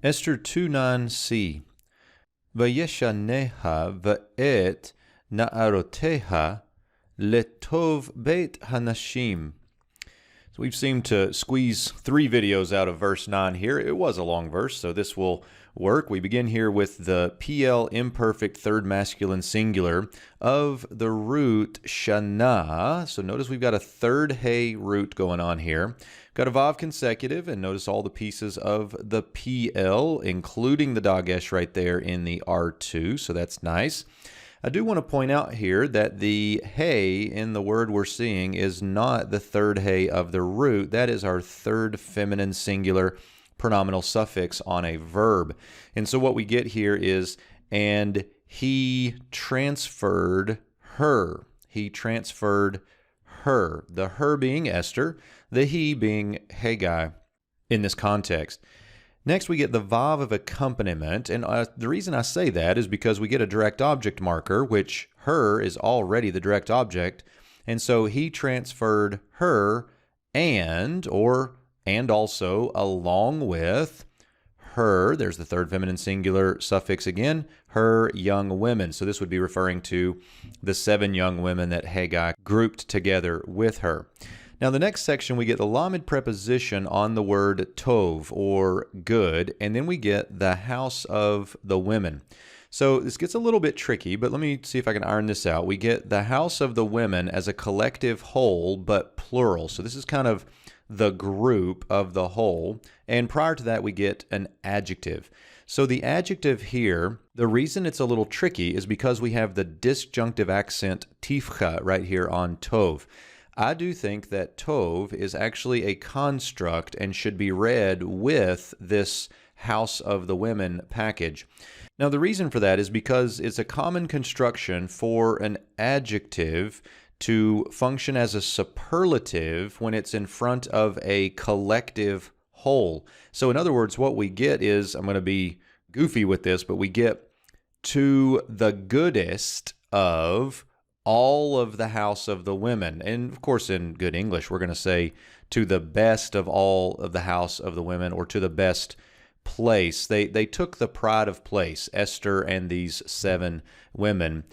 Esther 2:9c. Vayeshaneha va'et na'aroteha letov beit hanashim. So we've seemed to squeeze 3 videos out of verse 9 here. It was a long verse, so this will work. We begin here with the PL imperfect third masculine singular of the root shana. So notice we've got a third hey root going on here. Got a vav consecutive, and notice all the pieces of the PL, including the dagesh right there in the R2, so that's nice. I do want to point out here that the hey in the word we're seeing is not the third hey of the root. That is our third feminine singular pronominal suffix on a verb. And so what we get here is, and he transferred her. He transferred her. The her being Esther, the he being Haggai in this context. Next, we get the vav of accompaniment, and the reason I say that is because we get a direct object marker, which her is already the direct object, and so he transferred her and also along with her, there's the third feminine singular suffix again, her young women. So this would be referring to the 7 young women that Haggai grouped together with her. Now, the next section, we get the lamed preposition on the word tov, or good, and then we get the house of the women. So this gets a little bit tricky, but let me see if I can iron this out. We get the house of the women as a collective whole, but plural. So this is kind of the group of the whole. And prior to that, we get an adjective. So the adjective here, the reason it's a little tricky is because we have the disjunctive accent tifcha right here on tov. I do think that tov is actually a construct and should be read with this house of the women package. Now, the reason for that is because it's a common construction for an adjective to function as a superlative when it's in front of a collective whole. So in other words, what we get is, I'm going to be goofy with this, but we get to the goodest of all of the house of the women. And of course, in good English, we're going to say to the best of all of the house of the women, or to the best place. They took the pride of place, Esther and these 7 women.